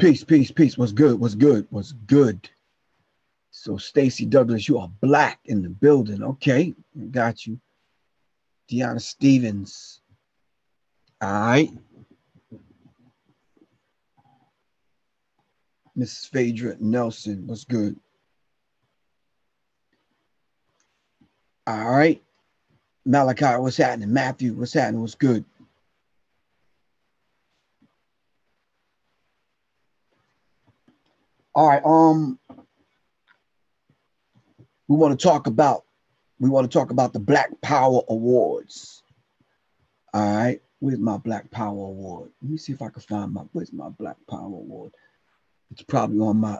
Peace, peace, peace. What's good? What's good? What's good? So Stacy Douglas, you are black in the building. Okay, got you. Deanna Stevens. All right. Mrs. Phaedra Nelson. What's good? All right. Malachi, what's happening? Matthew, what's happening? What's good? All right. We want to talk about the Black Power Awards. All right. Where's my Black Power Award? Let me see if I can find where's my Black Power Award? It's probably on my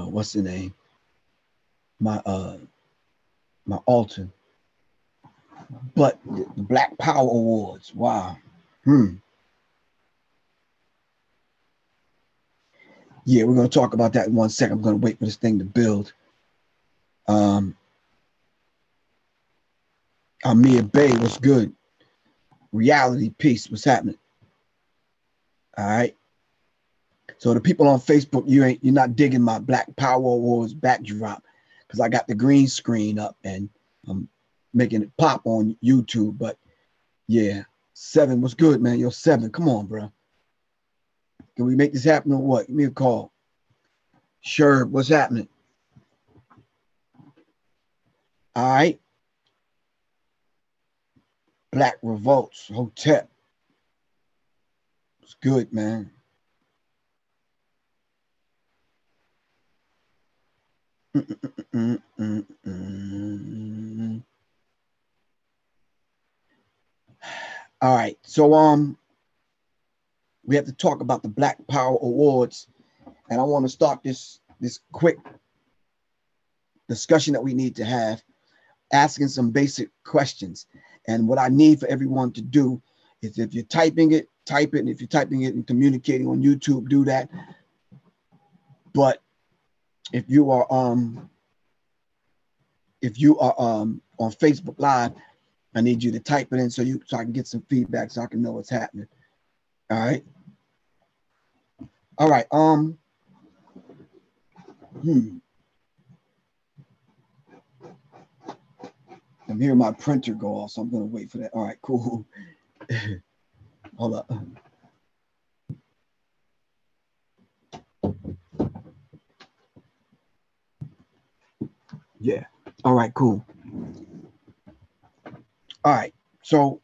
what's the name? My altar. But the Black Power Awards. Wow. Yeah, we're going to talk about that in 1 second. I'm going to wait for this thing to build. Amir Bay, what's good? Reality Peace, what's happening? All right. So the people on Facebook, you're not digging my Black Power Awards backdrop because I got the green screen up and I'm making it pop on YouTube. But yeah, 7, what's good, man? Yo, 7, come on, bro. Can we make this happen or what? Give me a call. Sure, what's happening? All right. Black Revolts, Hotel. It's good, man. All right, so we have to talk about the Black Power Awards, and I want to start this quick discussion that we need to have, asking some basic questions. And what I need for everyone to do is, if you're typing it, type it, and if you're typing it and communicating on YouTube, do that. But if you are on Facebook Live, I need you to type it in so I can get some feedback, so I can know what's happening. All right. All right. I'm hearing my printer go off, so I'm going to wait for that. All right, cool. Hold up. Yeah. All right, cool. All right. So,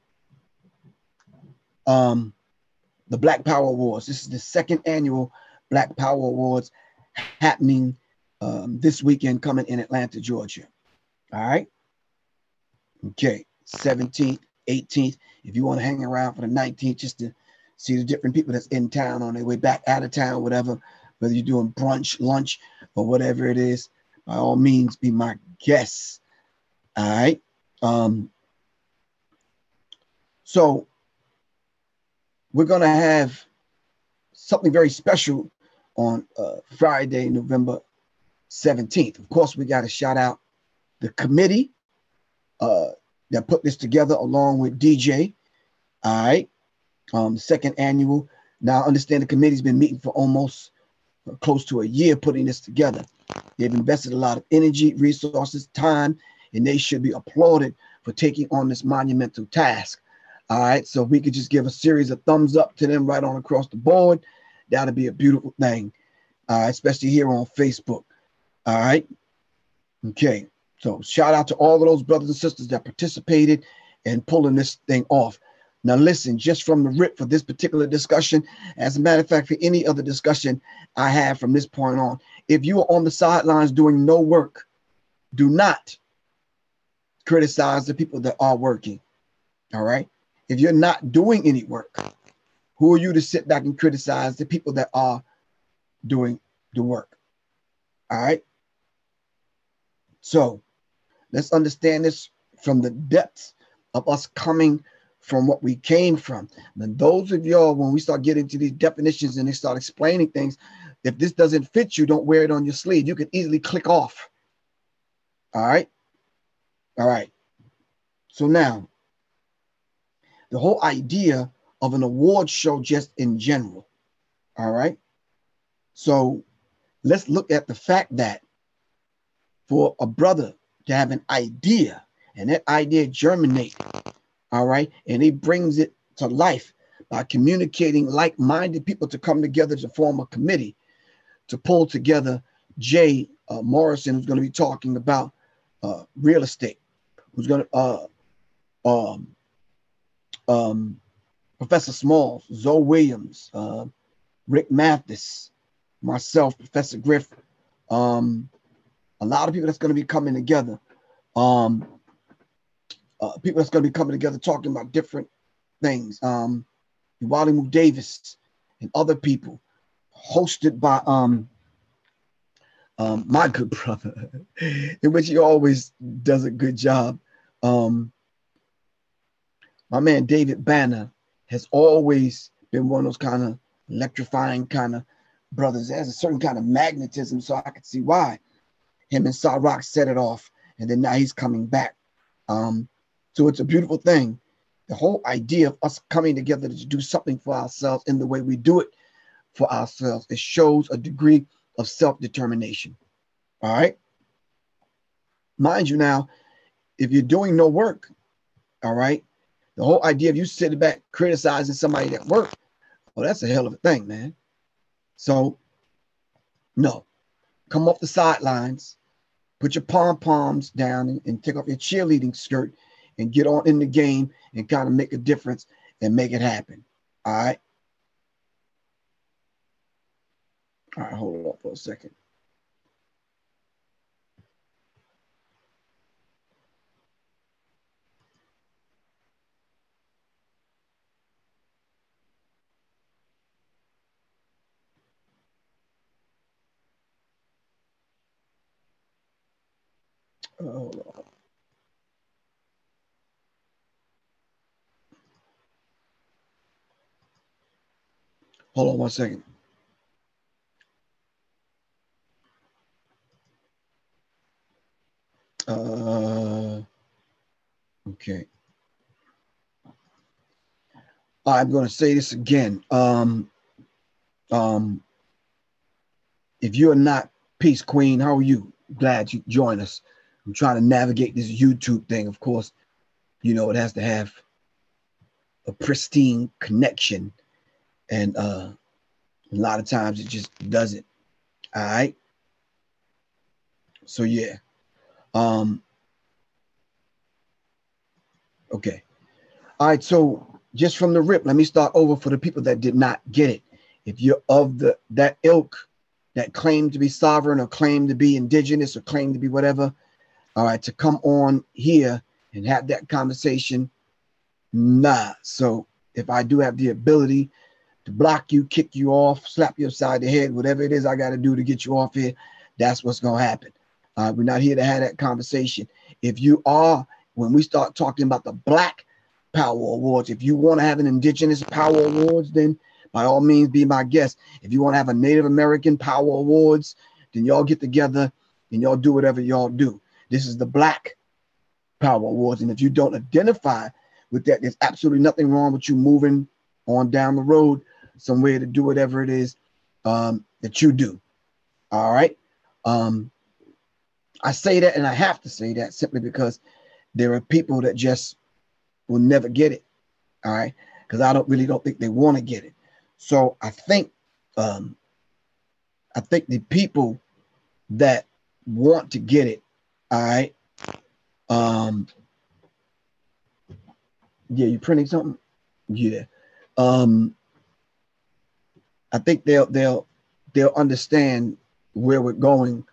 the Black Power Awards. This is the 2nd annual Black Power Awards happening this weekend, coming in Atlanta, Georgia. All right. Okay. 17th, 18th. If you want to hang around for the 19th, just to see the different people that's in town on their way back out of town, whatever, whether you're doing brunch, lunch, or whatever it is, by all means, be my guest. All right. So we're going to have something very special on Friday, November 17th. Of course, we got to shout out the committee that put this together, along with DJ. All right. The 2nd annual. Now, I understand the committee's been meeting for almost close to a year putting this together. They've invested a lot of energy, resources, time, and they should be applauded for taking on this monumental task. All right. So if we could just give a series of thumbs up to them right on across the board, that'd be a beautiful thing, especially here on Facebook. All right. Okay. So shout out to all of those brothers and sisters that participated in pulling this thing off. Now, listen, just from the rip for this particular discussion, as a matter of fact, for any other discussion I have from this point on, if you are on the sidelines doing no work, do not criticize the people that are working. All right. If you're not doing any work, who are you to sit back and criticize the people that are doing the work? All right. So let's understand this from the depths of us coming from what we came from. And those of y'all, when we start getting to these definitions and they start explaining things, if this doesn't fit you, don't wear it on your sleeve. You can easily click off. All right. All right. So now, the whole idea of an award show just in general. All right. So let's look at the fact that for a brother to have an idea and that idea germinate, all right, and he brings it to life by communicating like-minded people to come together to form a committee to pull together Jay Morrison, who's going to be talking about real estate, who's going to Professor Smalls, Zoe Williams, Rick Mathis, myself, Professor Griff, a lot of people that's going to be coming together. People that's going to be coming together talking about different things. Wally Davis and other people, hosted by my good brother, in which he always does a good job. My man David Banner has always been one of those kind of electrifying kind of brothers. It has a certain kind of magnetism, so I could see why him and Sa Rock set it off, and then now he's coming back. So it's a beautiful thing. The whole idea of us coming together to do something for ourselves in the way we do it for ourselves, it shows a degree of self-determination. All right. Mind you now, if you're doing no work, all right, the whole idea of you sitting back criticizing somebody that work, well, that's a hell of a thing, man. So, no, come off the sidelines, put your pom-poms down and take off your cheerleading skirt and get on in the game and kind of make a difference and make it happen. All right. All right, hold on for a second. Hold on. Hold on 1 second. Okay. I'm going to say this again. If you're not Peace Queen, how are you? Glad you join us. I'm trying to navigate this YouTube thing. Of course, you know, it has to have a pristine connection. And a lot of times it just doesn't. All right. So, yeah. Okay. All right. So just from the rip, let me start over for the people that did not get it. If you're of that ilk that claim to be sovereign or claim to be indigenous or claim to be whatever, all right, to come on here and have that conversation, nah. So if I do have the ability to block you, kick you off, slap you upside the head, whatever it is I got to do to get you off here, that's what's going to happen. We're not here to have that conversation. If you are, when we start talking about the Black Power Awards, if you want to have an Indigenous Power Awards, then by all means be my guest. If you want to have a Native American Power Awards, then y'all get together and y'all do whatever y'all do. This is the Black Power Awards. And if you don't identify with that, there's absolutely nothing wrong with you moving on down the road somewhere to do whatever it is that you do. All right. I say that, and I have to say that simply because there are people that just will never get it. All right. Because I don't think they want to get it. So I think the people that want to get it, all right. Yeah, you printing something? Yeah. I think they'll understand where we're going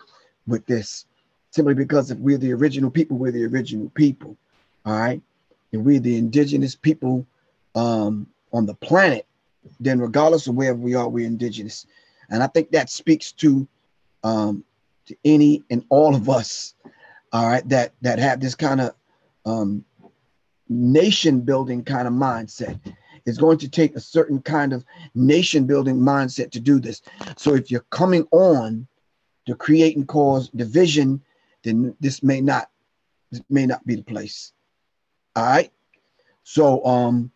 with this, simply because if we're the original people, we're the original people. All right. And we're the indigenous people on the planet, then regardless of wherever we are, we're indigenous. And I think that speaks to any and all of us, all right, that have this kind of nation building kind of mindset. It's going to take a certain kind of nation building mindset to do this. So if you're coming on to create and cause division, then this may not be the place. All right. So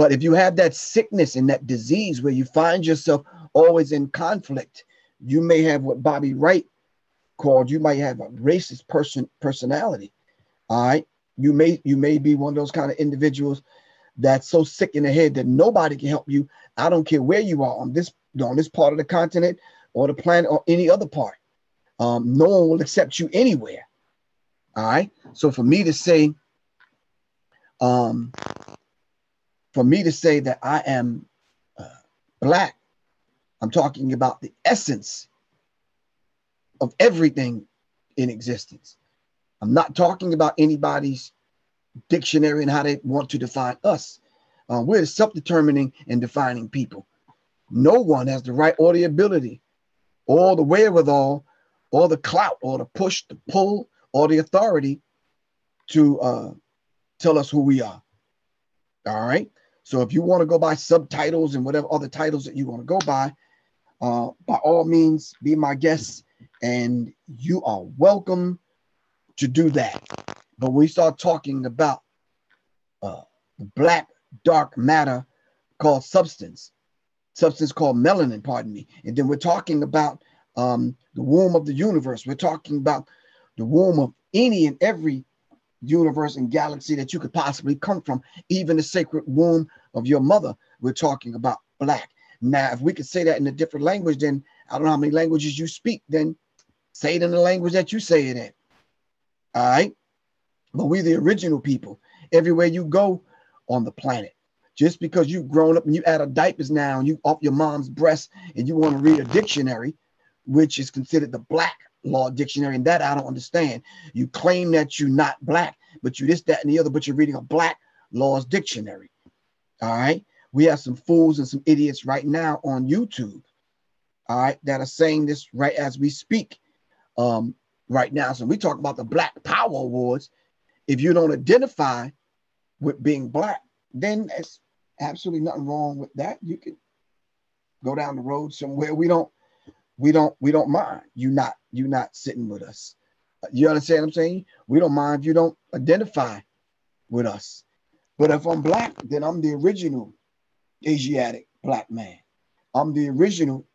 But if you have that sickness and that disease where you find yourself always in conflict, you may have what Bobby Wright called, you might have a racist personality. All right. You may be one of those kind of individuals that's so sick in the head that nobody can help you. I don't care where you are on this part of the continent or the planet or any other part. No one will accept you anywhere. All right. So for me to say that I am black, I'm talking about the essence of everything in existence. I'm not talking about anybody's dictionary and how they want to define us. We're self-determining and defining people. No one has the right or the ability or the wherewithal or the clout or the push, the pull, or the authority to tell us who we are. All right. So if you want to go by subtitles and whatever other titles that you want to go by all means, be my guest, and you are welcome to do that. But when we start talking about black dark matter called substance called melanin, pardon me, and then we're talking about the womb of the universe. We're talking about the womb of any and every universe and galaxy that you could possibly come from, even the sacred womb of your mother. We're talking about black. Now, if we could say that in a different language, then I don't know how many languages you speak, then say it in the language that you say it in. All right. But we're the original people. Everywhere you go on the planet, just because you've grown up and you out of diapers now and you off your mom's breast and you want to read a dictionary, which is considered the Black Law Dictionary, and that I don't understand. You claim that you're not black, but you this, that, and the other, but you're reading a Black Laws Dictionary. All right. We have some fools and some idiots right now on YouTube, all right, that are saying this right as we speak right now. So we talk about the Black Power Awards. If you don't identify with being black, then there's absolutely nothing wrong with that. You can go down the road somewhere. We don't mind you not sitting with us. You understand what I'm saying? We don't mind if you don't identify with us. But if I'm black, then I'm the original Asiatic black man. I'm the original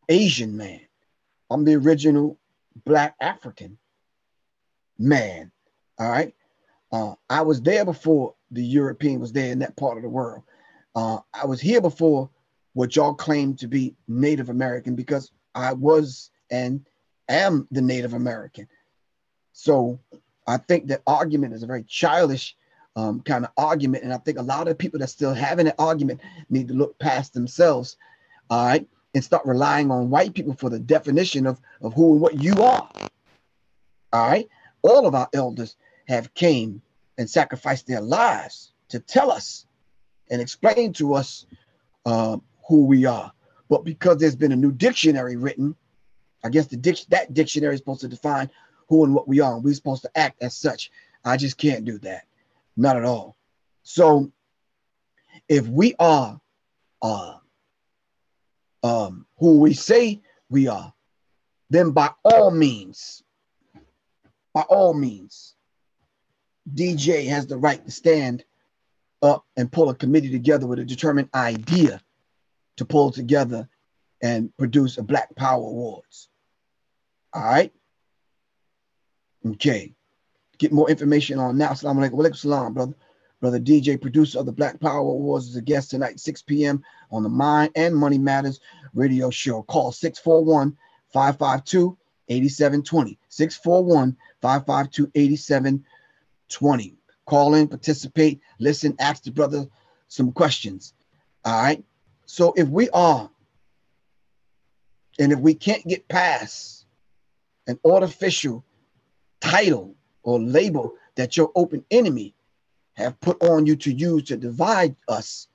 Asian man. I'm the original Black African man. All right. I was there before the European was there in that part of the world. I was here before what y'all claim to be Native American, because I was and am the Native American. So I think that argument is a very childish kind of argument. And I think a lot of people that still having that argument need to look past themselves, all right, and start relying on white people for the definition of who and what you are. All right. All of our elders have came and sacrificed their lives to tell us and explain to us who we are. But because there's been a new dictionary written, I guess that dictionary is supposed to define who and what we are, and we're supposed to act as such. I just can't do that. Not at all. So if we are who we say we are, then by all means, DJ has the right to stand up and pull a committee together with a determined idea to pull together and produce a Black Power Awards. All right. Okay. Get more information on now. Assalamu alaikum. Wa alaikum salam, brother. Brother DJ, producer of the Black Power Awards, is a guest tonight, 6 p.m. on the Mind and Money Matters radio show. Call 641-552-8720. 641-552-8720. Call in, participate, listen, ask the brother some questions. All right. So if we are, and if we can't get past an artificial title or label that your open enemy have put on you to use to divide us,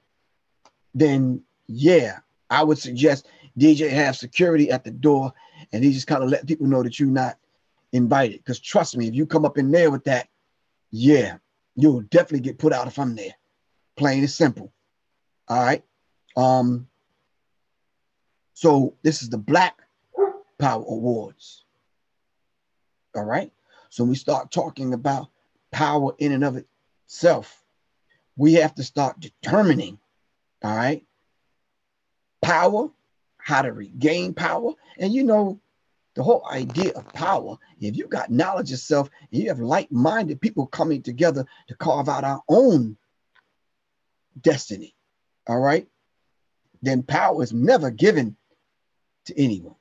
then yeah, I would suggest DJ have security at the door and he just kind of let people know that you're not invited. Because trust me, if you come up in there with that, yeah, you'll definitely get put out from there. Plain and simple. All right. So this is the Black Power Awards. All right. So we start talking about power in and of itself. we have to start determining, all right, power, how to regain power. And you know, the whole idea of power, if you got knowledge of self and you have like-minded people coming together to carve out our own destiny, all right, then power is never given to anyone.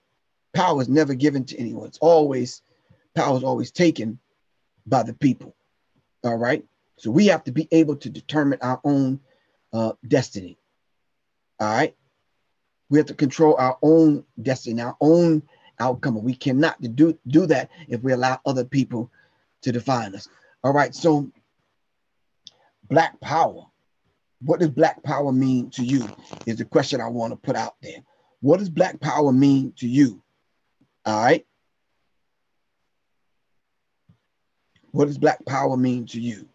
Power is never given to anyone. Power is always taken by the people, all right? So we have to be able to determine our own destiny, all right? We have to control our own destiny, our own outcome. We cannot do that if we allow other people to define us. All right, so Black power. What does Black power mean to you is the question I want to put out there. What does Black power mean to you? All right. What does Black power mean to you?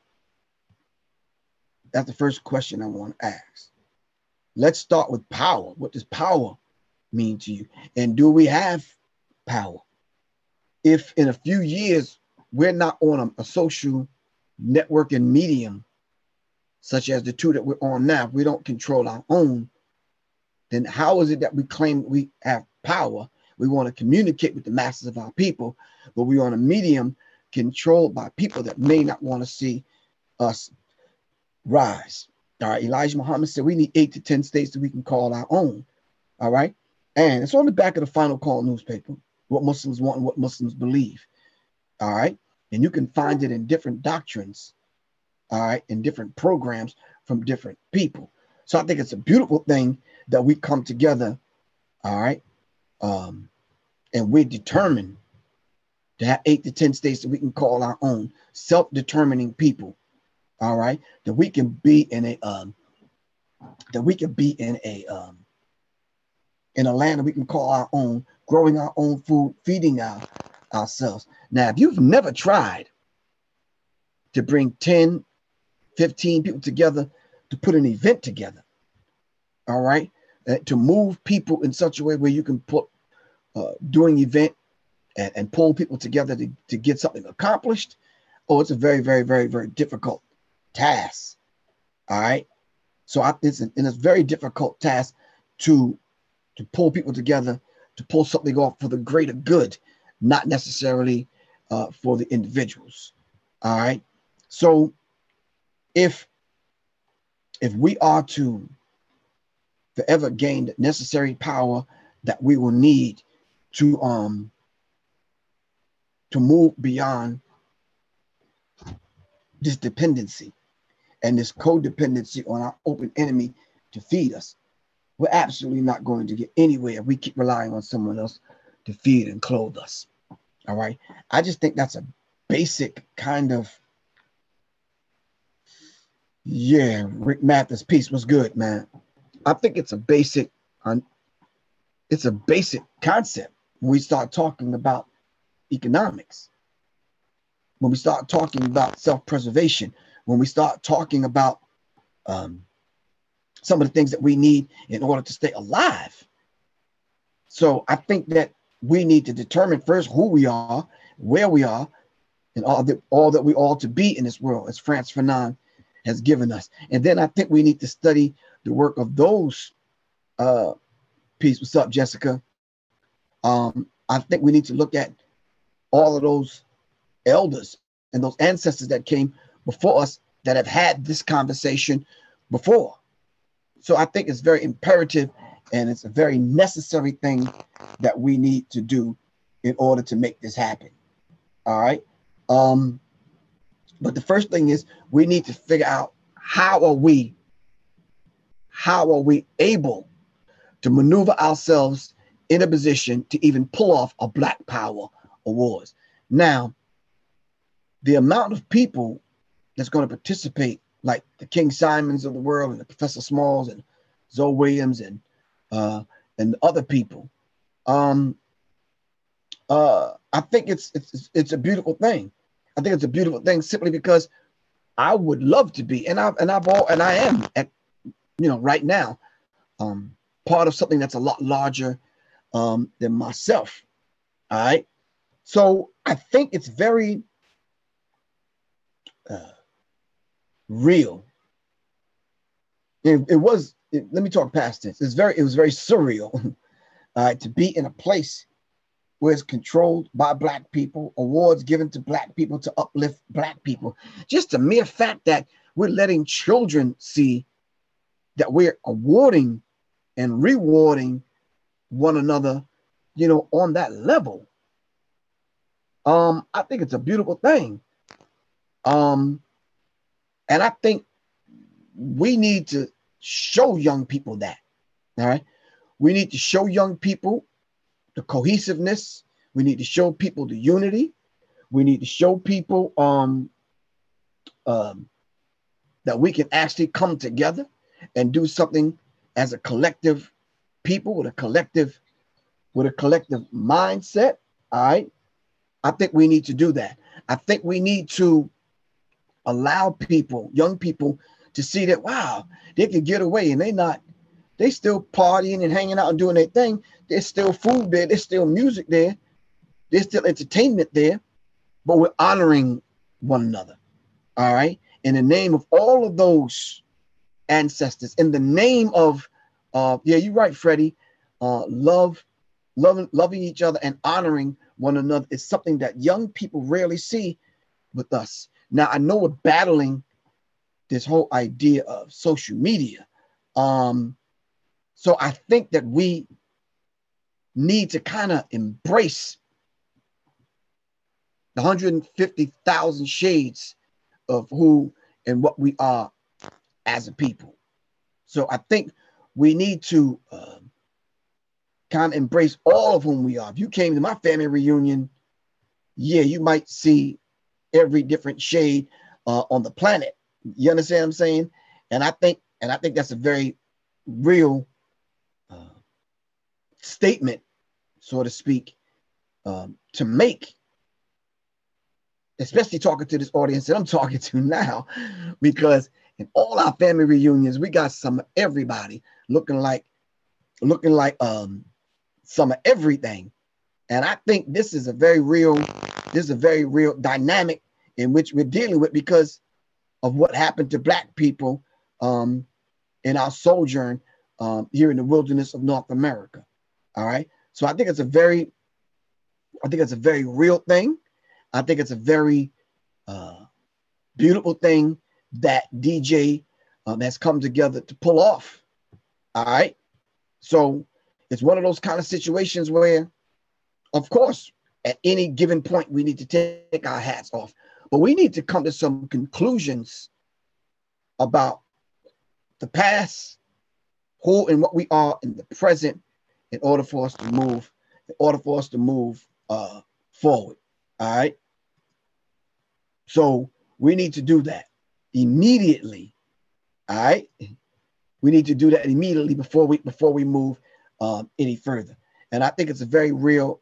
That's the first question I want to ask. Let's start with power. What does power mean to you? And do we have power? If in a few years we're not on a social networking medium, such as the two that we're on now, if we don't control our own, then how is it that we claim we have power? We want to communicate with the masses of our people, but we're on a medium controlled by people that may not want to see us rise. All right, Elijah Muhammad said we need 8 to 10 states that we can call our own. All right, and it's on the back of the Final Call newspaper, what Muslims want and what Muslims believe. All right, and you can find it in different doctrines, all right, in different programs from different people. So I think it's a beautiful thing that we come together, all right, and we're determined to have 8 to 10 states that we can call our own, self-determining people, all right, that we can be in a land that we can call our own, growing our own food, feeding ourselves. Now, if you've never tried to bring 10, 15 people together to put an event together, all right, to move people in such a way where you can put doing event and pull people together to get something accomplished, oh, it's a very, very, very, very difficult task. All right. So it's a very difficult task to pull people together, to pull something off for the greater good, not necessarily for the individuals. All right. So if we are to forever gain the necessary power that we will need to move beyond this dependency and this codependency on our open enemy to feed us, we're absolutely not going to get anywhere if we keep relying on someone else to feed and clothe us. All right. I just think that's a basic kind of, yeah, Rick Mathis piece was good, man. I think it's a basic concept when we start talking about economics, when we start talking about self-preservation, when we start talking about some of the things that we need in order to stay alive. So I think that we need to determine first who we are, where we are, and all that we ought to be in this world, as Frantz Fanon has given us. And then I think we need to study the work of those peace. What's up, Jessica? I think we need to look at all of those elders and those ancestors that came before us that have had this conversation before. So I think it's very imperative and it's a very necessary thing that we need to do in order to make this happen. All right. But the first thing is we need to figure out how are we able to maneuver ourselves in a position to even pull off a Black Power Awards. Now, the amount of people that's going to participate, like the King Simons of the world and the Professor Smalls and Zoe Williams and other people, I think it's a beautiful thing. I think it's a beautiful thing simply because I would love to be, and I am at, right now, part of something that's a lot larger than myself. All right. So I think it's very real Let me talk past tense. It was very surreal to be in a place where it's controlled by Black people, awards given to Black people to uplift Black people. Just the mere fact that we're letting children see that we're awarding and rewarding one another, on that level. I think it's a beautiful thing. And I think we need to show young people that. All right. We need to show young people the cohesiveness. We need to show people the unity. We need to show people that we can actually come together and do something as a collective people with a collective mindset. All right. I think we need to do that. I think we need to allow people, young people, to see that, wow, they can get away and they still partying and hanging out and doing their thing. There's still food there. There's still music there. There's still entertainment there, but we're honoring one another. All right. In the name of all of those ancestors, in the name of, yeah, you're right, Freddie. Loving each other and honoring one another is something that young people rarely see with us. Now, I know we're battling this whole idea of social media. So I think that we need to kind of embrace the 150,000 shades of who and what we are as a people. So I think we need to kind of embrace all of whom we are. If you came to my family reunion, yeah, you might see every different shade on the planet. You understand what I'm saying? And I think that's a very real statement, so to speak, to make, especially talking to this audience that I'm talking to now, because in all our family reunions, we got some of everybody looking like some of everything. And I think this is a very real dynamic in which we're dealing with because of what happened to Black people in our sojourn here in the wilderness of North America. All right. So I think it's a very real thing. I think it's a very beautiful thing that DJ has come together to pull off. All right. So it's one of those kind of situations where, of course, at any given point, we need to take our hats off, but we need to come to some conclusions about the past, who and what we are in the present, in order for us to move forward. All right. So we need to do that immediately. All right. We need to do that immediately before we move any further. And I think it's a very real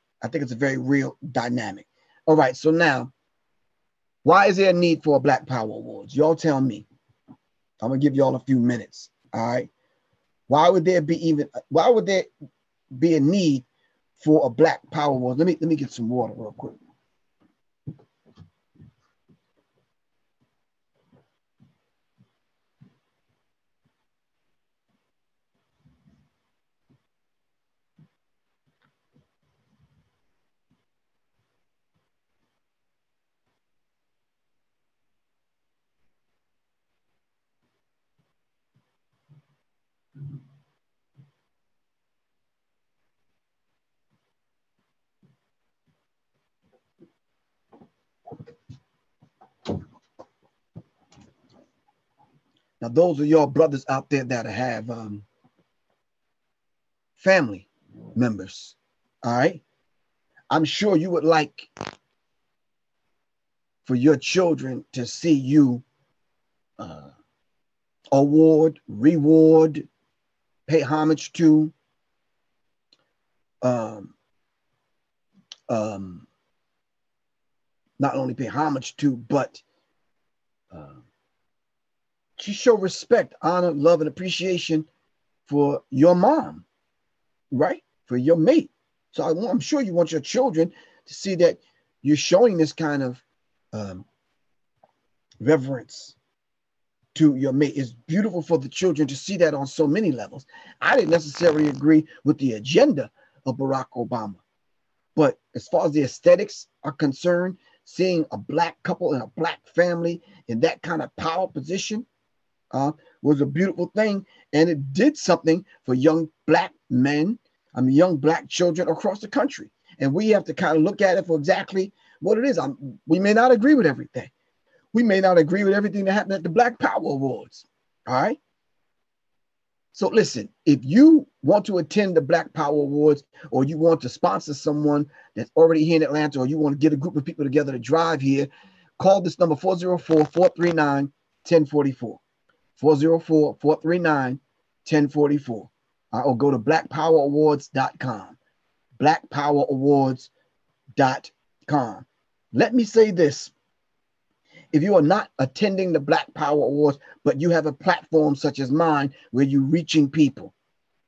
dynamic. All right. So now, why is there a need for a Black Power Awards? Y'all tell me. I'm gonna give y'all a few minutes. All right. Why would there be a need for a Black Power Awards? Let me get some water real quick. Now, those are your brothers out there that have family members. All right. I'm sure you would like for your children to see you award, reward, pay homage to, not only pay homage to, but to show respect, honor, love, and appreciation for your mom, right? For your mate. So I'm sure you want your children to see that you're showing this kind of reverence to your mate. It's beautiful for the children to see that on so many levels. I didn't necessarily agree with the agenda of Barack Obama, but as far as the aesthetics are concerned, seeing a black couple and a black family in that kind of power position was a beautiful thing. And it did something for young black men, young black children across the country. And we have to kind of look at it for exactly what it is. We may not agree with everything. We may not agree with everything that happened at the Black Power Awards. All right. So listen, if you want to attend the Black Power Awards, or you want to sponsor someone that's already here in Atlanta, or you want to get a group of people together to drive here, call this number 404-439-1044. 404-439-1044. Or go to blackpowerawards.com. Blackpowerawards.com. Let me say this. If you are not attending the Black Power Awards, but you have a platform such as mine where you're reaching people,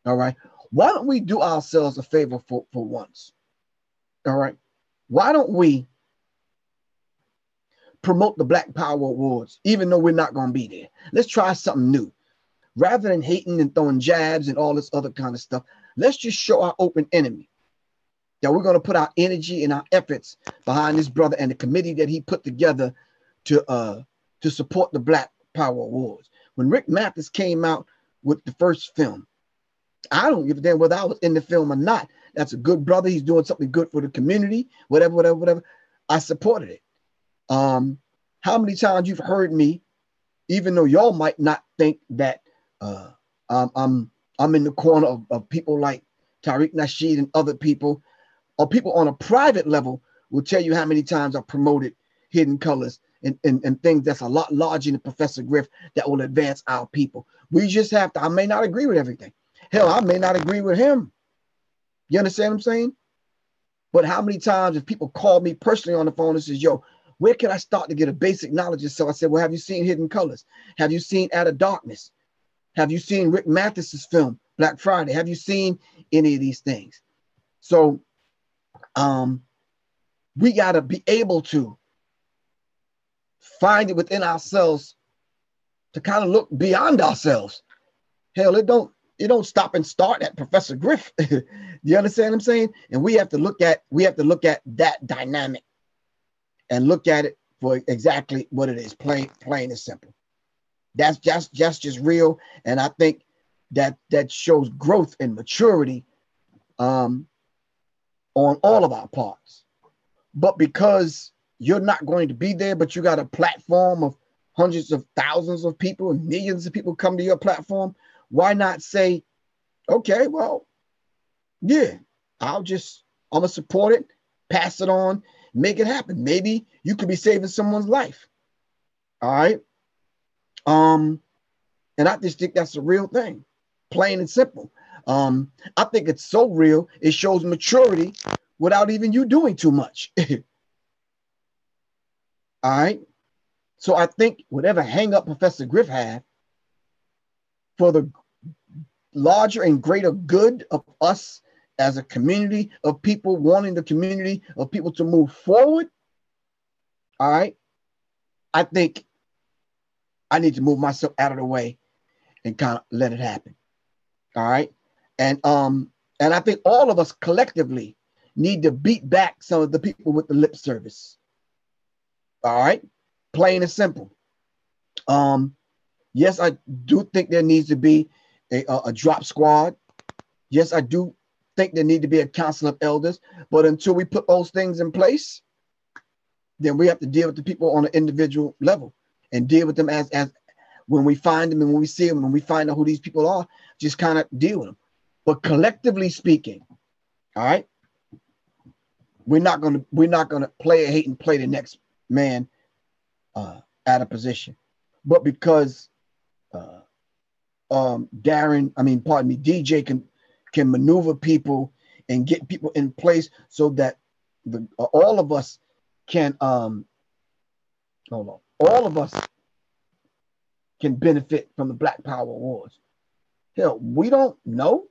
all right, why don't we do ourselves a favor for once? All right. Why don't we promote the Black Power Awards, even though we're not going to be there? Let's try something new. Rather than hating and throwing jabs and all this other kind of stuff, let's just show our open enemy that we're going to put our energy and our efforts behind this brother and the committee that he put together to support the Black Power Awards. When Rick Mathis came out with the first film, I don't give a damn whether I was in the film or not. That's a good brother. He's doing something good for the community, whatever. I supported it. How many times you've heard me, even though y'all might not think that I'm in the corner of people like Tariq Nasheed and other people, or people on a private level will tell you how many times I promoted Hidden Colors and things that's a lot larger than Professor Griff that will advance our people. We just have to, I may not agree with everything. Hell, I may not agree with him. You understand what I'm saying? But how many times if people call me personally on the phone and says, yo, where can I start to get a basic knowledge? So I said, well, have you seen Hidden Colors? Have you seen Out of Darkness? Have you seen Rick Mathis's film, Black Friday? Have you seen any of these things? So we got to be able to find it within ourselves to kind of look beyond ourselves. Hell, it don't stop and start at Professor Griff. You understand what I'm saying? And we have to look at that dynamic and look at it for exactly what it is, plain and simple. That's just real. And I think that shows growth and maturity on all of our parts. But because you're not going to be there, but you got a platform of hundreds of thousands of people and millions of people come to your platform, why not say, okay, well, yeah, I'm gonna support it, pass it on, make it happen. Maybe you could be saving someone's life. All right. And I just think that's a real thing, plain and simple. I think it's so real, it shows maturity without even you doing too much. All right. So I think whatever hang up Professor Griff had, for the larger and greater good of us as a community of people, wanting the community of people to move forward, all right, I think I need to move myself out of the way and kind of let it happen. All right. And I think all of us collectively need to beat back some of the people with the lip service. All right. Plain and simple. Yes, I do think there needs to be a drop squad. Yes, I do think there need to be a council of elders. But until we put those things in place, then we have to deal with the people on an individual level and deal with them as when we find them and when we see them, when we find out who these people are, just kind of deal with them. But collectively speaking, all right, we're not gonna play a hate and play the next man out of position. But because DJ can maneuver people and get people in place so that all of us can all of us can benefit from the Black Power Awards. Hell, we don't know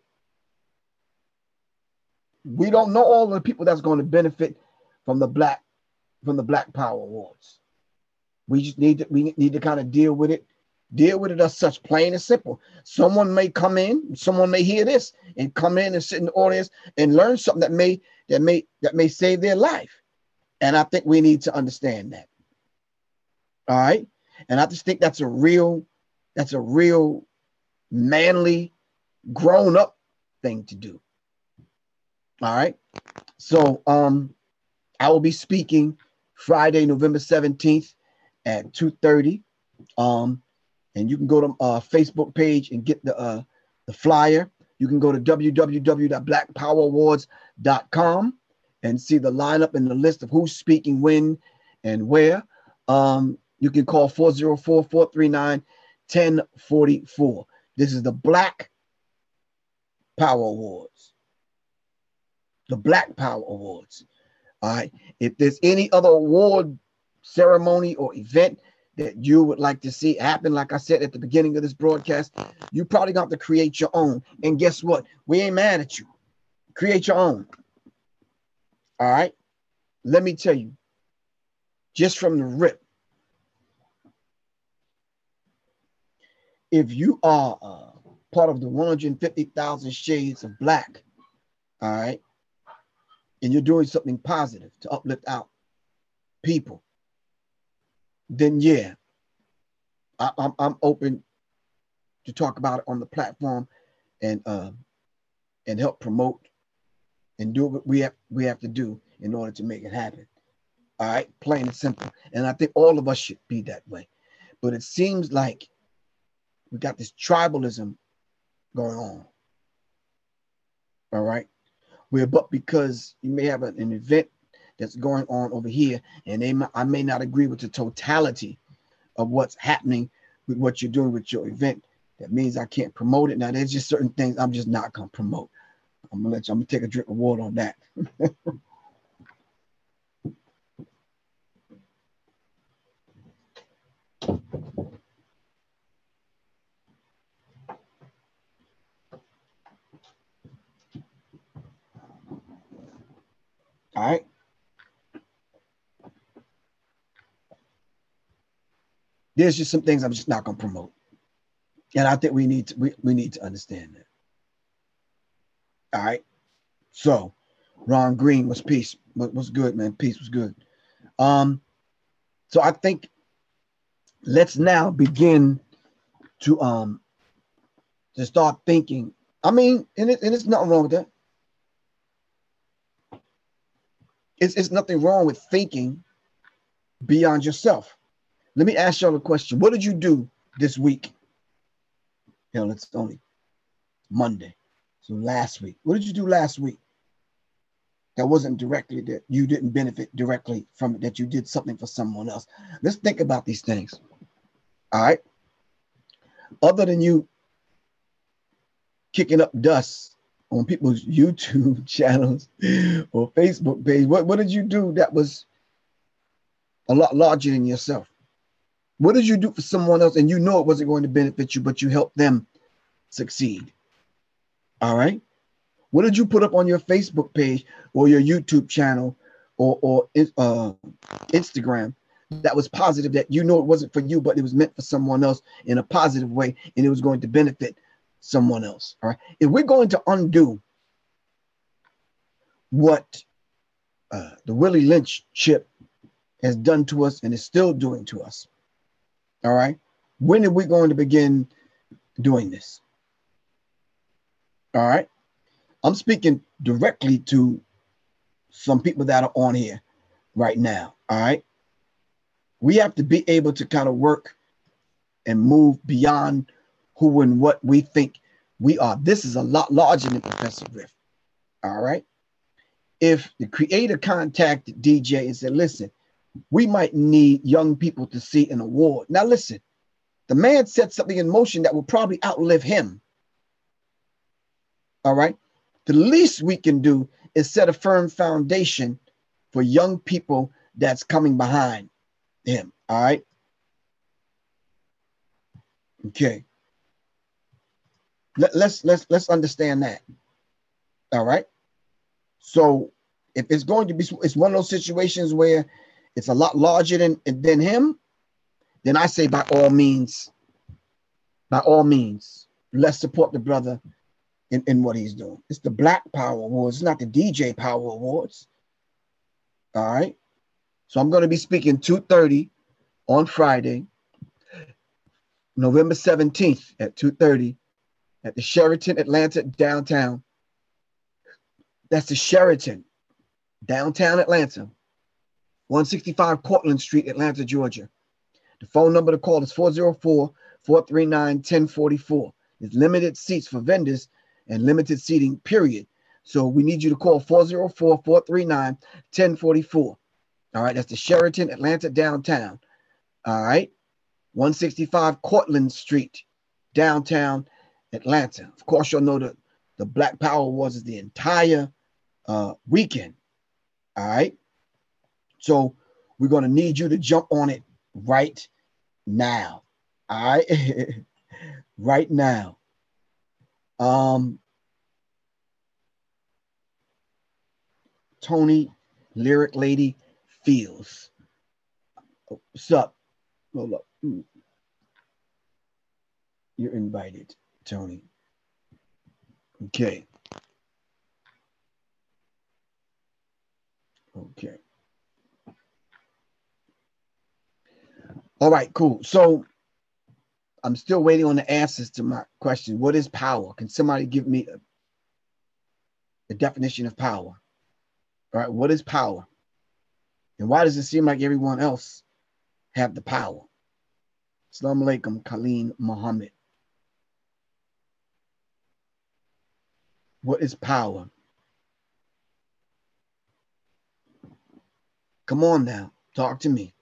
all of the people that's going to benefit from the Black Power Awards. We need to kind of deal with it Deal with it as such, plain and simple. Someone may come in, someone may hear this and come in and sit in the audience and learn something that may save their life. And I think we need to understand that. All right. And I just think that's a real manly, grown up thing to do. All right. So I will be speaking Friday, November 17th at 2:30. And you can go to Facebook page and get the flyer. You can go to www.blackpowerawards.com and see the lineup and the list of who's speaking when and where. You can call 404-439-1044. This is the Black Power Awards. The Black Power Awards. All right. If there's any other award ceremony or event that you would like to see happen, like I said at the beginning of this broadcast, you probably got to create your own. And guess what? We ain't mad at you. Create your own. All right. Let me tell you, just from the rip, if you are part of the 150,000 Shades of Black, all right, and you're doing something positive to uplift out people, then yeah, I'm open to talk about it on the platform and help promote and do what we have to do in order to make it happen. All right, plain and simple. And I think all of us should be that way. But it seems like we got this tribalism going on. All right, but because you may have an event that's going on over here, and I may not agree with the totality of what's happening with what you're doing with your event, that means I can't promote it. Now, there's just certain things I'm just not going to promote. I'm going to take a drink of water on that. All right. There's just some things I'm just not going to promote. And I think we need to understand that. All right. So Ron Green was peace. Was good, man. Peace was good. So I think let's now begin to start thinking. I mean, and it's nothing wrong with that. It's nothing wrong with thinking beyond yourself. Let me ask y'all a question. What did you do this week? Hell, it's only Monday. So last week. What did you do last week? That wasn't directly, that you didn't benefit directly from it, that you did something for someone else. Let's think about these things. All right. Other than you kicking up dust on people's YouTube channels or Facebook page, what did you do that was a lot larger than yourself? What did you do for someone else and you know it wasn't going to benefit you, but you helped them succeed? All right. What did you put up on your Facebook page or your YouTube channel or Instagram that was positive, that you know it wasn't for you, but it was meant for someone else in a positive way, and it was going to benefit someone else? All right. If we're going to undo what the Willie Lynch chip has done to us and is still doing to us, all right, when are we going to begin doing this? All right. I'm speaking directly to some people that are on here right now. All right. We have to be able to kind of work and move beyond who and what we think we are. This is a lot larger than Professor Griff. All right. If the creator contacted DJ and said, listen, we might need young people to see an award. Now, listen, the man set something in motion that will probably outlive him. All right. The least we can do is set a firm foundation for young people that's coming behind him. All right. Okay. Let's understand that. All right. So if it's going to be, it's one of those situations where it's a lot larger than him, then I say by all means, by all means, let's support the brother in what he's doing. It's the Black Power Awards, it's not the DJ Power Awards. All right. So I'm going to be speaking 2:30 on Friday, November 17th at 2:30 at the Sheraton Atlanta downtown. That's the Sheraton downtown Atlanta, 165 Cortlandt Street, Atlanta, Georgia. The phone number to call is 404-439-1044. There's limited seats for vendors and limited seating, period. So we need you to call 404-439-1044. All right, that's the Sheraton Atlanta downtown. All right, 165 Cortlandt Street, downtown Atlanta. Of course, you'll know that the Black Power Awards is the entire weekend. All right, so we're going to need you to jump on it right now. All right, right now. Tony, Lyric Lady Feels. What's up? Hold up. You're invited, Tony. Okay. Okay. All right, cool. So I'm still waiting on the answers to my question. What is power? Can somebody give me a definition of power? All right, what is power? And why does it seem like everyone else have the power? Assalamu alaikum, Khaleen Muhammad. What is power? Come on now, talk to me.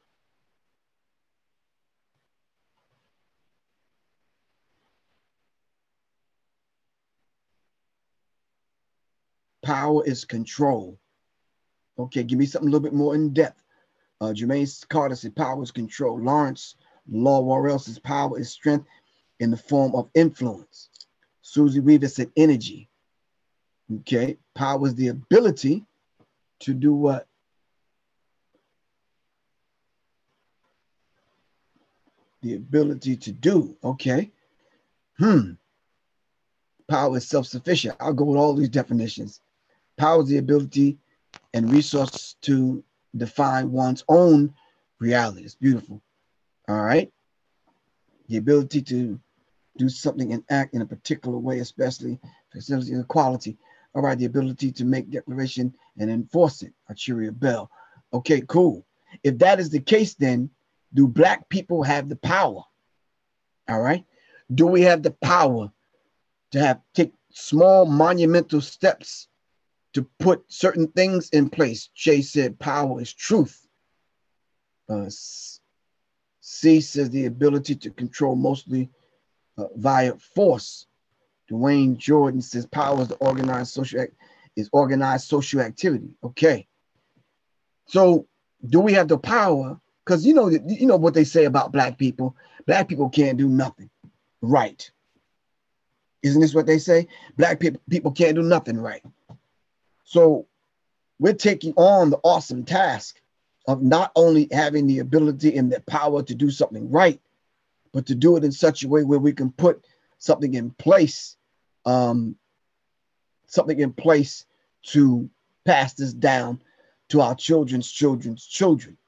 Power is control. Okay, give me something a little bit more in depth. Jermaine Carter said power is control. Lawrence Law Warrell says power is strength in the form of influence. Susie Weaver said energy. Okay, power is the ability to do what? The ability to do. Okay. Power is self-sufficient. I'll go with all these definitions. Power is the ability and resource to define one's own reality. It's beautiful. All right. The ability to do something and act in a particular way, especially facility and equality. All right. The ability to make declaration and enforce it. Archeria Bell. Okay, cool. If that is the case, then do Black people have the power? All right. Do we have the power to take small monumental steps to put certain things in place? Jay said power is truth. C says the ability to control mostly via force. Dwayne Jordan says power is organized social activity. Okay. So do we have the power? Because you know what they say about Black people. Black people can't do nothing right. Isn't this what they say? Black people can't do nothing right. So we're taking on the awesome task of not only having the ability and the power to do something right, but to do it in such a way where we can put something in place, to pass this down to our children's children's children.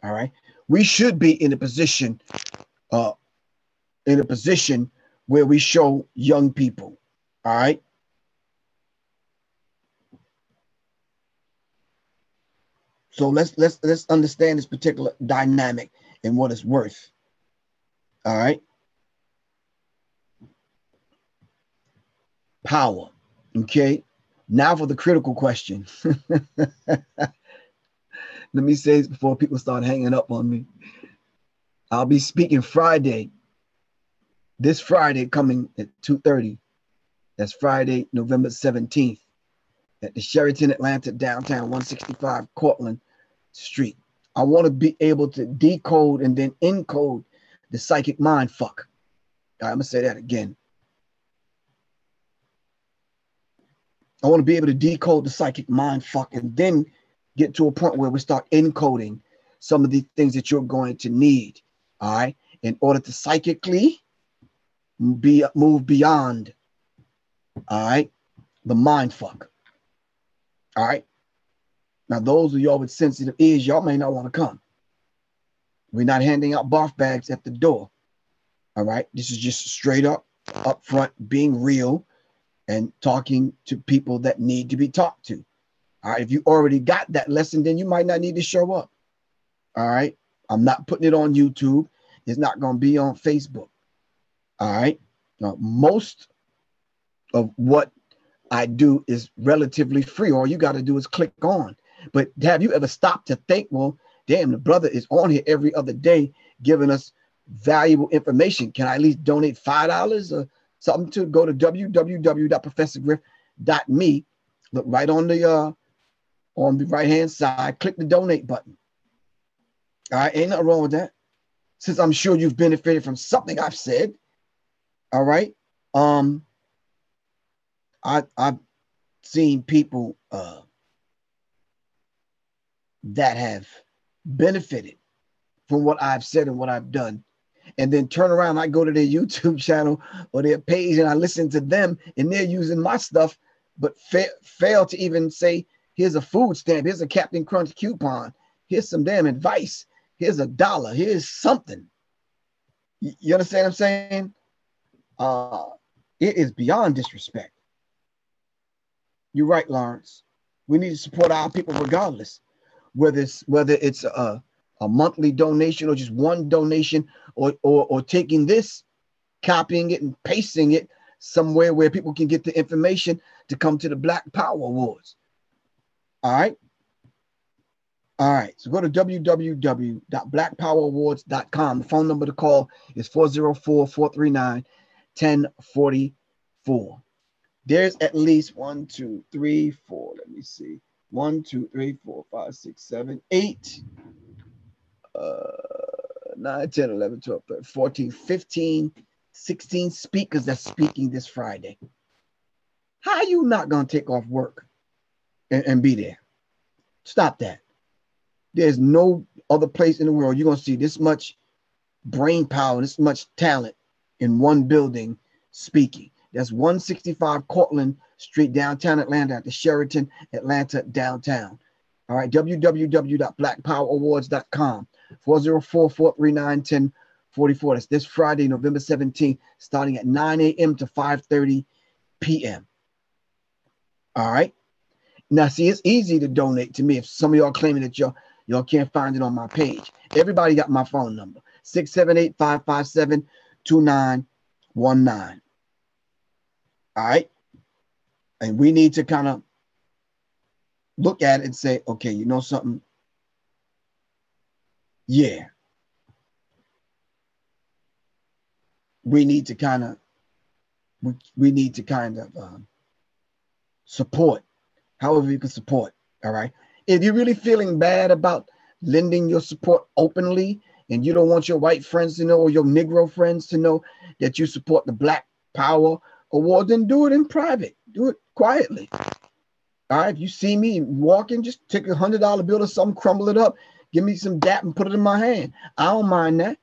All right. We should be in a position where we show young people. All right. So let's understand this particular dynamic and what it's worth. All right. Power. Okay. Now for the critical question. Let me say this before people start hanging up on me. I'll be speaking this Friday coming at 2:30. That's Friday, November 17th at the Sheraton Atlanta downtown, 165 Cortlandt Street. I want to be able to decode and then encode the psychic mind fuck. All right, I'm going to say that again. I want to be able to decode the psychic mind fuck and then get to a point where we start encoding some of the things that you're going to need, all right, in order to psychically move beyond, all right, the mind fuck. All right. Now, those of y'all with sensitive ears, y'all may not want to come. We're not handing out barf bags at the door. All right. This is just straight up front, being real and talking to people that need to be talked to. All right. If you already got that lesson, then you might not need to show up. All right. I'm not putting it on YouTube. It's not going to be on Facebook. All right. Now, most of what I do is relatively free. All you got to do is click on. But have you ever stopped to think, well, damn, the brother is on here every other day giving us valuable information. Can I at least donate $5 or something to go to www.professorgriff.me? Look right on the right-hand side, click the donate button. All right, ain't nothing wrong with that. Since I'm sure you've benefited from something I've said. All right. I've seen people that have benefited from what I've said and what I've done, and then turn around, I go to their YouTube channel or their page and I listen to them and they're using my stuff, but fail to even say, here's a food stamp, here's a Captain Crunch coupon, here's some damn advice, here's $1, here's something. You understand what I'm saying? It is beyond disrespect. You're right, Lawrence. We need to support our people regardless, whether it's a monthly donation or just one donation, or taking this, copying it and pasting it somewhere where people can get the information to come to the Black Power Awards. All right. All right. So go to www.blackpowerawards.com. The phone number to call is 404-439-1044. There's at least 1, 2, 3, 4. Let me see. 1, 2, 3, 4, 5, 6, 7, 8, 9, 10, 11, 12, 13, 14, 15, 16 speakers that's speaking this Friday. How are you not going to take off work and be there? Stop that. There's no other place in the world you're going to see this much brain power, this much talent in one building speaking. That's 165 Cortlandt Street, downtown Atlanta, at the Sheraton Atlanta downtown. All right, www.blackpowerawards.com, 404-439-1044. That's this Friday, November 17th, starting at 9 a.m. to 5:30 p.m. All right. Now, see, it's easy to donate to me if some of y'all claiming that y'all can't find it on my page. Everybody got my phone number, 678-557-2919. All right. And we need to kind of look at it and say, okay, you know something? Yeah. We need to kind of, support however you can support. All right. If you're really feeling bad about lending your support openly and you don't want your white friends to know or your Negro friends to know that you support the Black Power Award, then do it in private. Do it quietly. All right. If you see me walking, just take a $100 bill or something, crumble it up, give me some dap and put it in my hand. I don't mind that.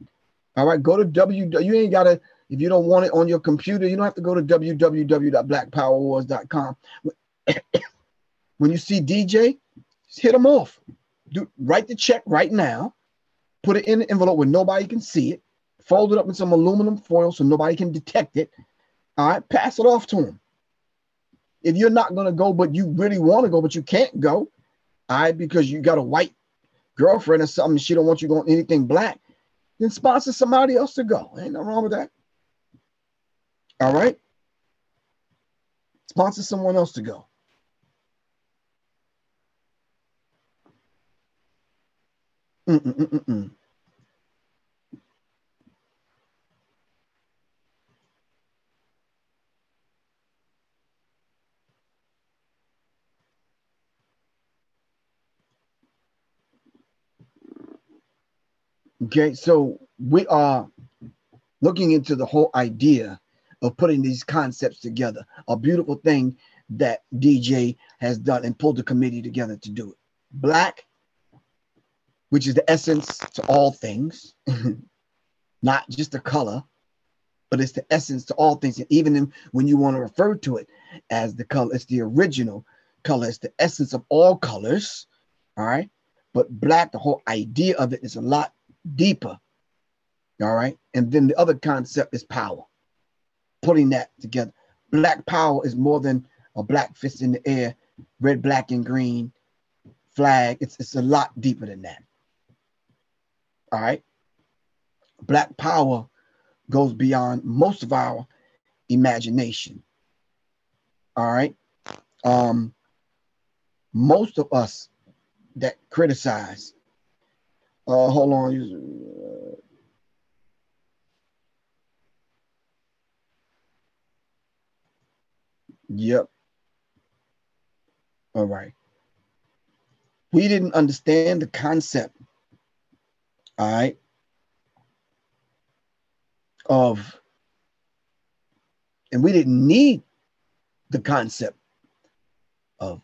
All right. Go to you ain't got to, if you don't want it on your computer, you don't have to go to www.blackpowerawards.com. When you see DJ, just hit them off. Write the check right now. Put it in an envelope where nobody can see it. Fold it up in some aluminum foil so nobody can detect it. All right, pass it off to them. If you're not going to go, but you really want to go, but you can't go, all right, because you got a white girlfriend or something, she don't want you going anything black, then sponsor somebody else to go. Ain't nothing wrong with that. All right? Sponsor someone else to go. Okay, so we are looking into the whole idea of putting these concepts together. A beautiful thing that DJ has done and pulled the committee together to do it. Black, which is the essence to all things, not just a color. but it's the essence to all things. And even when you want to refer to it as the color, it's the original color. It's the essence of all colors. All right. But black, the whole idea of it is a lot deeper. All right. And then the other concept is power. Putting that together. Black power is more than a black fist in the air, red, black, and green flag. It's a lot deeper than that. All right. Black power goes beyond most of our imagination. All right. Most of us that criticize, hold on. Yep. All right. We didn't understand the concept, all right, and we didn't need the concept of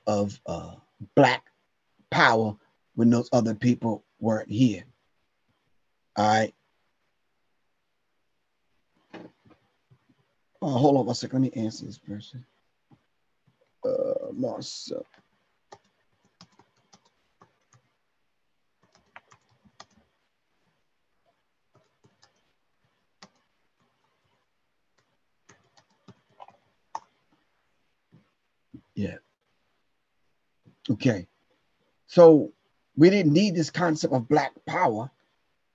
black power when those other people weren't here. All right. Hold on 1 second. Let me answer this person. Marcel. Yeah. Okay. So we didn't need this concept of black power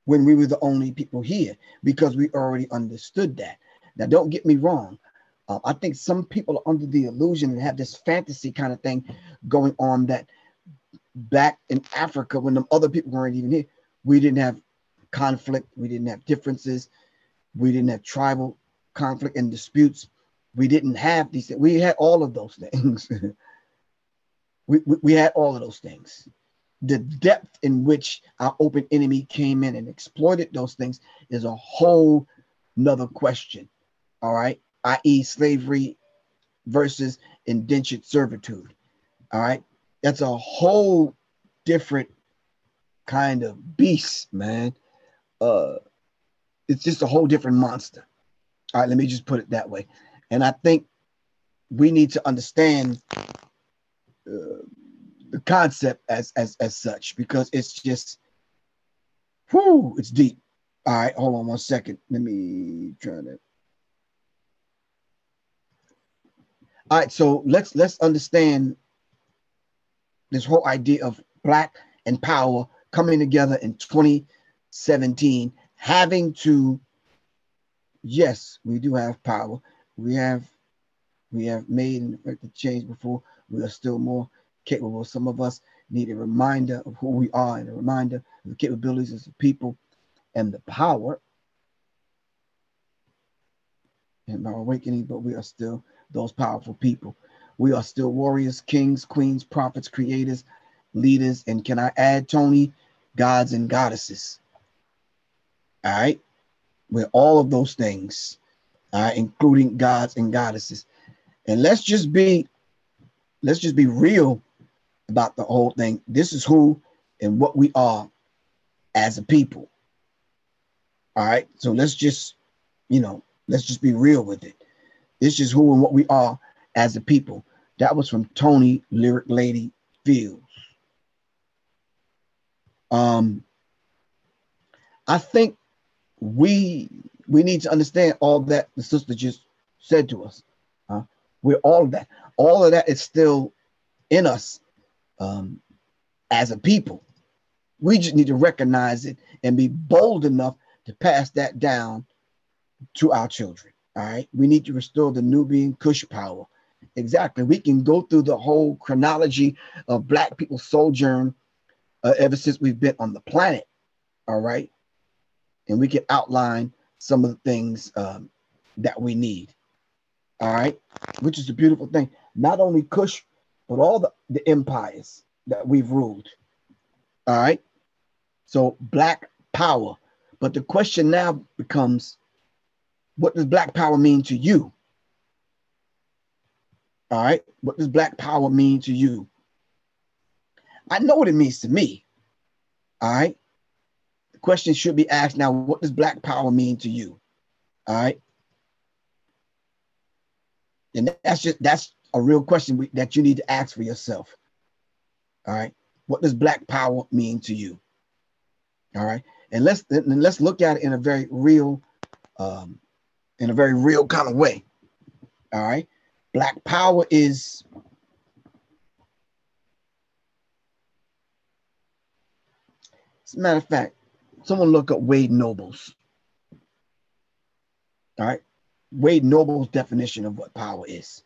when we were the only people here because we already understood that. Now, don't get me wrong. I think some people are under the illusion and have this fantasy kind of thing going on that back in Africa, when the other people weren't even here, we didn't have conflict. We didn't have differences. We didn't have tribal conflict and disputes. We didn't have these things. We had all of those things. we had all of those things. The depth in which our open enemy came in and exploited those things is a whole nother question. All right. I.e. slavery versus indentured servitude. All right. That's a whole different kind of beast, man. It's just a whole different monster. All right. Let me just put it that way. And I think we need to understand the concept as such, because it's just, whoo, it's deep. All right. Hold on 1 second. Let me try that. All right, so let's understand this whole idea of black and power coming together in 2017, having to, yes, we do have power. We have made an effective change before. We are still more capable. Some of us need a reminder of who we are and a reminder of the capabilities as a people and the power and our awakening, but we are still those powerful people. We are still warriors, kings, queens, prophets, creators, leaders, and can I add, Tony, gods and goddesses. All right. We're all of those things, all right, including gods and goddesses. And let's just be real about the whole thing. This is who and what we are as a people. All right. So let's just be real with it. This is who and what we are as a people. That was from Tony Lyric Lady Fields. I think we need to understand all that the sister just said to us. We're all of that. All of that is still in us as a people. We just need to recognize it and be bold enough to pass that down to our children. All right. We need to restore the Nubian Kush power. Exactly. We can go through the whole chronology of Black people's sojourn ever since we've been on the planet. All right. And we can outline some of the things that we need. All right. Which is a beautiful thing. Not only Kush, but all the empires that we've ruled. All right. So Black power. But the question now becomes, what does Black power mean to you? All right. What does Black power mean to you? I know what it means to me. All right. The question should be asked now, what does Black power mean to you? All right. And that's a real question that you need to ask for yourself. All right. What does black power mean to you? All right. And let's look at it in a very real kind of way. All right. Black power is as a matter of fact, someone look up Wade Noble's. All right. Wade Noble's definition of what power is.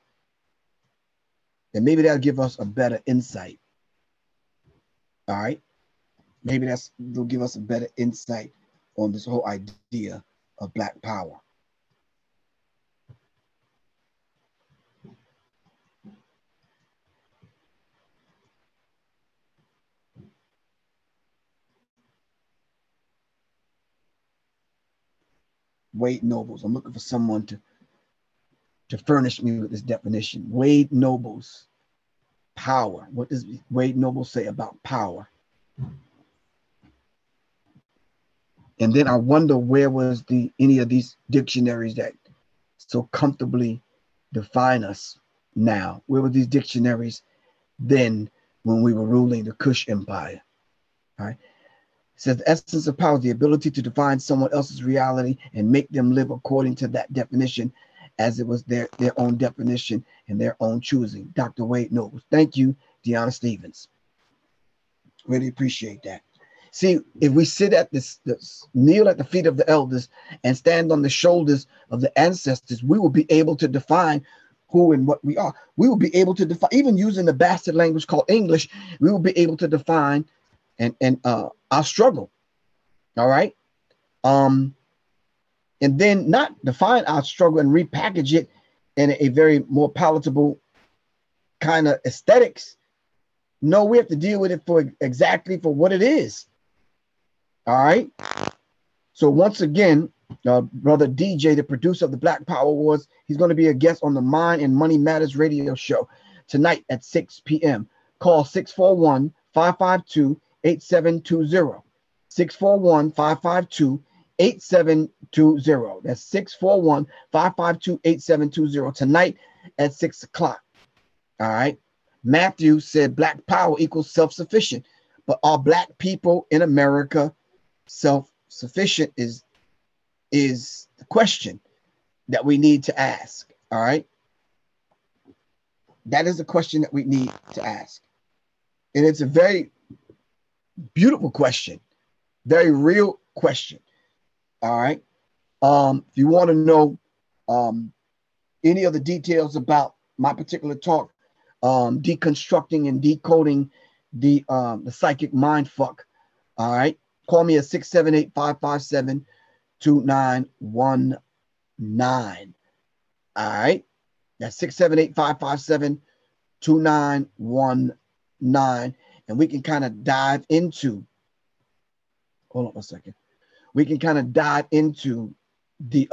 And maybe that'll give us a better insight. All right. Maybe they'll give us a better insight on this whole idea of black power. Wade Nobles. I'm looking for someone to furnish me with this definition. Wade Nobles, power. What does Wade Noble say about power? And then I wonder where was any of these dictionaries that so comfortably define us now? Where were these dictionaries then when we were ruling the Kush Empire? All right. It says the essence of power is the ability to define someone else's reality and make them live according to that definition as it was their own definition and their own choosing. Dr. Wade Nobles. Thank you, Deanna Stevens. Really appreciate that. See, if we sit at kneel at the feet of the elders and stand on the shoulders of the ancestors, we will be able to define who and what we are. We will be able to define, even using the bastard language called English, we will be able to define our struggle. All right. And then not define our struggle and repackage it in a very more palatable kind of aesthetics. No, we have to deal with it for what it is. All right. So once again, brother DJ, the producer of the Black Power Awards, he's going to be a guest on the Mind and Money Matters radio show tonight at 6 p.m. Call 641-552-8720. 641-552-8720. That's 641-552-8720 tonight at 6 o'clock. All right. Matthew said black power equals self-sufficient, but are black people in America self-sufficient is the question that we need to ask. All right. That is the question that we need to ask. And it's a very beautiful question, very real question. All right. If you want to know any of the details about my particular talk, deconstructing and decoding the psychic mind fuck, all right, call me at 678-557-2919. All right, that's 678-557-2919, and we can kind of dive into, hold on a second, we can kind of dive into the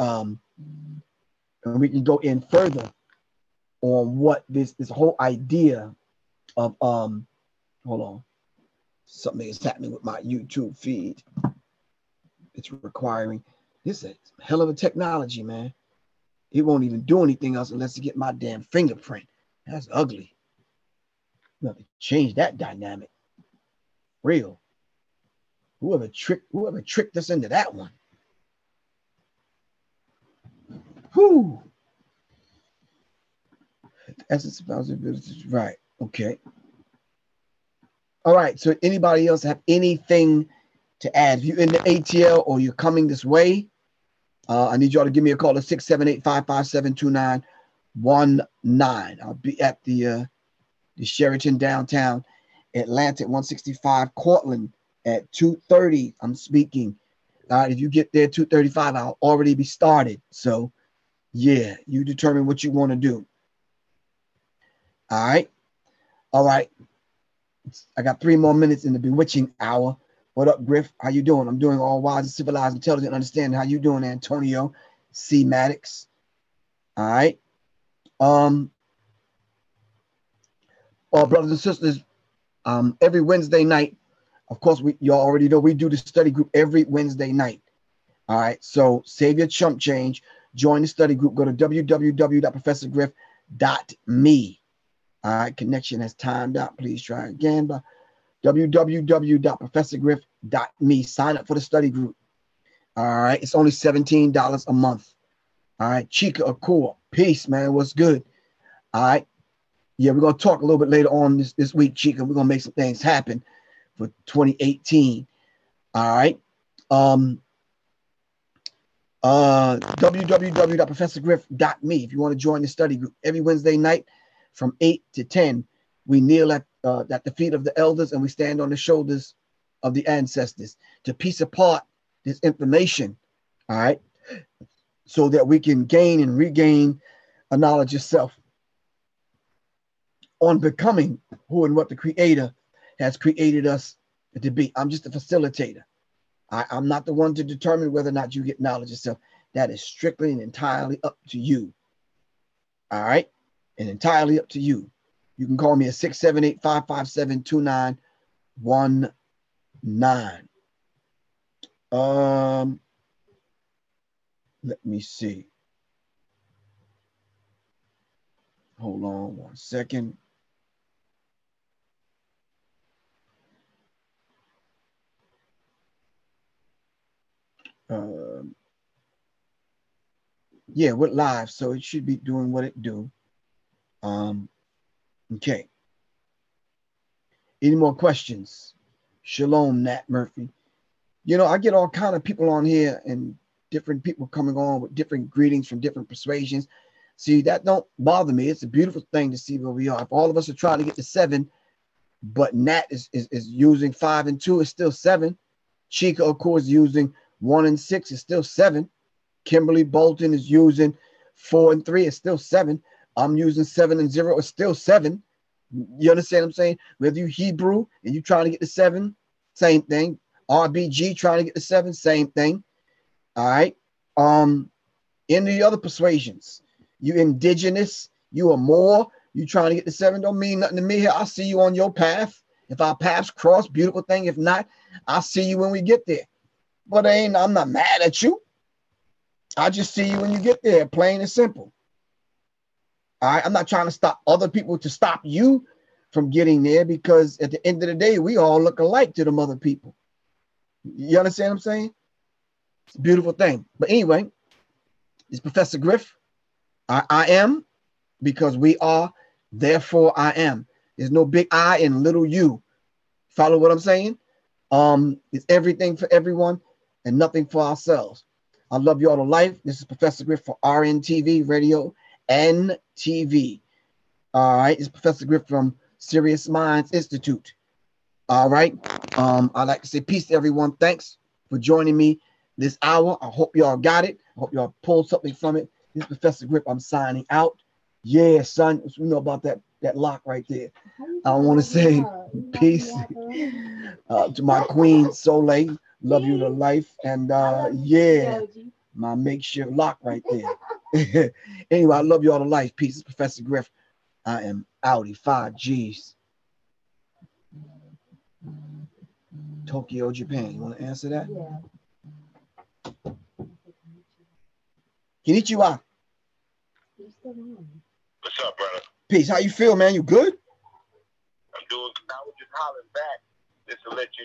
and we can go in further on what this whole idea of hold on, something is happening with my YouTube feed. It's requiring this is a hell of a technology, man. It won't even do anything else unless you get my damn fingerprint. That's ugly. We have to change that dynamic. Real. Whoever tricked us into that one. Whew. Essence of possibilities. Right. Okay. All right. So anybody else have anything to add? If you're in the ATL or you're coming this way, I need y'all to give me a call at 678-557-2919. I'll be at the Sheraton downtown Atlanta at 165 Cortland at 2:30. I'm speaking. If you get there 2:35, I'll already be started. So yeah, you determine what you want to do. All right. All right. I got 3 more minutes in the bewitching hour. What up, Griff? How you doing? I'm doing all wise and civilized, intelligent, understanding. How you doing, Antonio C. Maddox? All right. Brothers and sisters, every Wednesday night, of course, y'all already know we do the study group every Wednesday night. All right. So save your chump change. Join the study group. Go to www.professorgriff.com. All right, connection has timed out. Please try again by www.professorgriff.me. Sign up for the study group. All right, it's only $17 a month. All right, Chica Akua, peace, man. What's good? All right, yeah, we're gonna talk a little bit later on this week, Chica. We're gonna make some things happen for 2018. All right, www.professorgriff.me if you want to join the study group. Every Wednesday night from 8 to 10, we kneel at the feet of the elders and we stand on the shoulders of the ancestors to piece apart this information, all right, so that we can gain and regain a knowledge of self on becoming who and what the Creator has created us to be. I'm just a facilitator. I'm not the one to determine whether or not you get knowledge of self. That is strictly and entirely up to you. All right? And entirely up to you. You can call me at 678-557-2919. Let me see. Hold on one second. Yeah, we're live, so it should be doing what it do. Okay. Any more questions? Shalom, Nat Murphy. You know, I get all kind of people on here and different people coming on with different greetings from different persuasions. See, that don't bother me. It's a beautiful thing to see where we are. If all of us are trying to get to 7, but Nat is using 5 and 2, it's still 7. Chica, of course, using 1 and 6, is still 7. Kimberly Bolton is using 4 and 3, it's still 7. I'm using 7 and 0, it's still 7. You understand what I'm saying? Whether you Hebrew and you trying to get to 7, same thing. RBG trying to get to 7, same thing. All right. In the other persuasions, you indigenous, you are more, you trying to get to 7, don't mean nothing to me here. I'll see you on your path. If our paths cross, beautiful thing. If not, I'll see you when we get there. But I'm not mad at you. I just see you when you get there, plain and simple. All right, I'm not trying to stop other people to stop you from getting there, because at the end of the day, we all look alike to them other people. You understand what I'm saying? It's a beautiful thing. But anyway, it's Professor Griff. I am because we are, therefore I am. There's no big I and little you. Follow what I'm saying? It's everything for everyone and nothing for ourselves. I love you all to life. This is Professor Griff for RNTV Radio and TV. All right, it's Professor Griff from Sirius Mindz Institute. All right, I'd like to say peace to everyone. Thanks for joining me this hour. I hope y'all got it. I hope y'all pulled something from it. This is Professor Griff. I'm signing out. Yeah, son, you know about that lock right there. I want to say peace to my queen Soleil. Love you to life. And yeah, my makeshift lock right there. Anyway, I love you all to life. Peace. It's Professor Griff. I am outie 5 G's. Tokyo, Japan. You want to answer that? Yeah. Konnichiwa. What's up, brother? Peace. How you feel, man? You good? I'm doing good. I was just hollering back just to let you